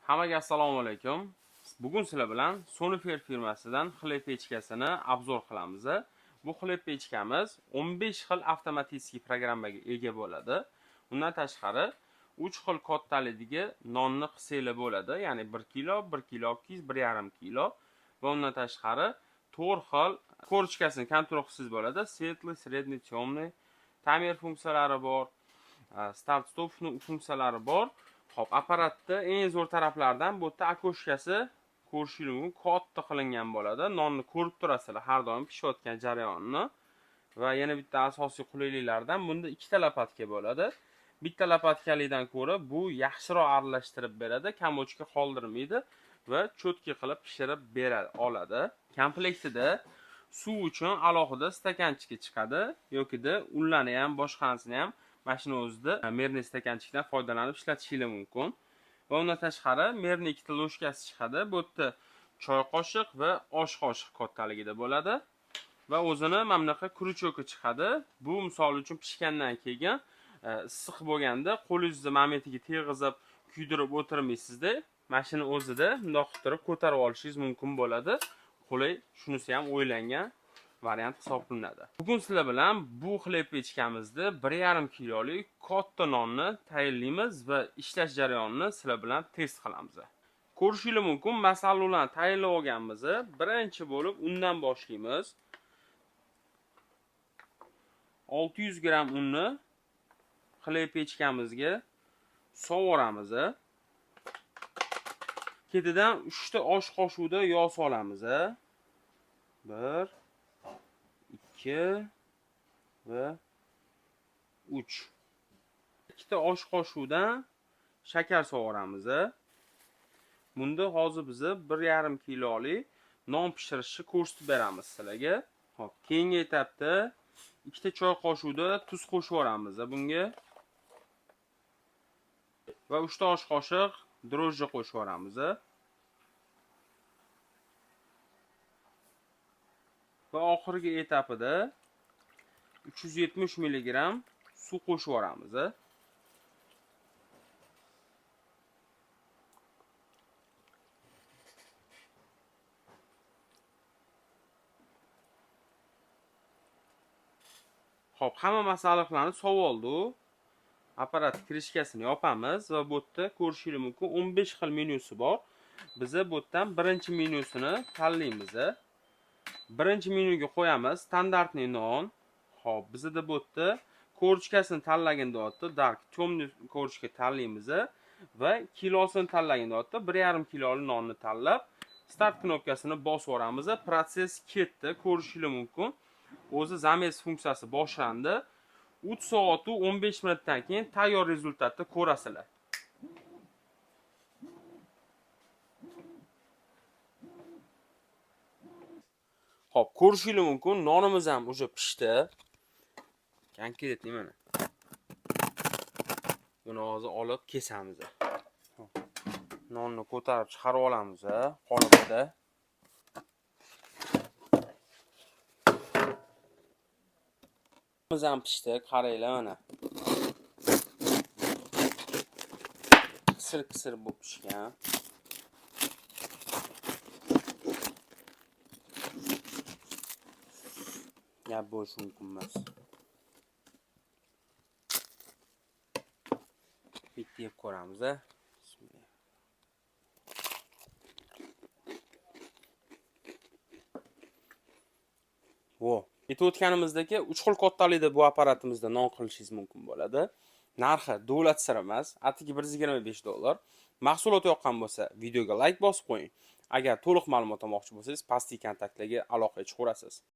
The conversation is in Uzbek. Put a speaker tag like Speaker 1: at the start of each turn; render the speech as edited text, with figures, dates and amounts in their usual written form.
Speaker 1: Hammaga assalomu alaykum. Bugun sizlar bilan Sonifer firmasidan xleb pechkasini obzor qilamiz. Bu xleb pechkamiz 15 xil avtomatik programmaga ega bo'ladi. Undan tashqari 3 xil kattalikdagi nonni qiseli bo'ladi, ya'ni 1 kilo, 1 kilo 200, 1,5 kilo va undan tashqari 4 xil korchkasini kontrol qilsangiz bo'ladi. Svetli, sredniy, temniy, timer funksiyalari bor, start stop funksiyalari bor. Xo'p, apparatda eng zo'r taraflardan bu yerda akoshkasi ko'rishingiz mumkin, katta qilingan bo'ladi. Nonni ko'rib turasizlar har doim pishayotgan jarayonni. Va yana bitta asosiy qulayliklardan bunda ikkita lopatka bo'ladi. Bitta lopatkalikdan ko'ra bu yaxshiroq aralashtirib beradi, kamochka qoldirmaydi va cho'tka qilib pishirib oladi. Komplektida suv uchun alohida stakanchika chiqadi yokida unlarni ham boshqasini ham mashina o'zida merni stakanchikdan foydalanib ishlatishingiz mumkin. Va undan tashqari merni ikkita loshkasi chiqadi. Bu yerda choy qoshiq va osh qoshiq kattaligida bo'ladi. Va o'zini mana bunaqa kruchoki chiqadi. Bu misol uchun pishgandan keyin issiq bo'lganda qo'lingizni momentiga teg'izib, kuydirib o'tirmaysizda, mashina o'zida bundoq qilib ko'tarib olishingiz mumkin bo'ladi. Qulay, shunisi ham o'ylangan variant hisoblanadi. Bugun sizlar bilan bu xleb pechkamizda 1,5 kilolik katta nonni tayyorlaymiz va ishlash jarayonini sizlar bilan test qilamiz. Ko'rishingiz mumkin, masallarni tayyorlab olganmiz. Birinchi bo'lib undan boshlaymiz. 600 gram unni xleb pechkamizga sovuramiz. Ketidan 3 ta osh qoshiqda yog' solamiz. 1 2 va 3. 2 ta osh qoshiqdan shakar sovuramiz. Bunda hozir biz 1,5 kilolik non pishirishni ko'rsatib beramiz sizlarga. Xo'p, keyingi etapda 2 ta choy qoshiqda tuz qo'shib yoramiz bunga. Va 3 ta osh qoshiq dro'jji qo'shib yoramiz. Va oxirgi etapida 370 mg suv qo'shib yoramiz. Xo'p, hamma masalliqlarni sovib oldik. Apparat krishkasini yopamiz va bu yerda ko'rishingiz mumkin 15 xil menyusi bor. Biz bu yerdan birinchi menyusini tanlaymiz. Birinchi menyuga qo'yamiz standartniy non. Xo'p, bizda bu yerda korchkasini tanlaganda o'tda dark temniy korchka tanlaymiz va kilosini tanlaganda o'tda 1,5 kilolik nonni tanlab start knopkasini bosib yoramiz. Proses ketdi, ko'rishingiz mumkin. O'zi zamez funksiyasi boshlandi. 3 soat va 15 minutdan keyin tayyor rezultatni ko'rasizlar. Xo'p, ko'rishingiz mumkin, nonimiz ham уже pishdi. Konkretniy mana. Buni hozir olib kesamiz. Nonni ko'tarib chiqarib olamiz qolipda. Nonimiz ham pishdi, qaranglar mana. Qisir bo'lib pishgan. Gap bo'lishi mumkin emas. Bitta yeb ko'ramiz. Bismillah. Vo, aytib o'tganimizdagi 3 xil kattalikda bu apparatimizda non qilishingiz mumkin bo'ladi. Narxi davlat siri emas, atigi $125. Mahsulot yoqqan bo'lsa, videoga like bosib qo'ying. Agar to'liq ma'lumot olmoqchi bo'lsangiz, pastki kontaktlarga aloqa chiqarasiz.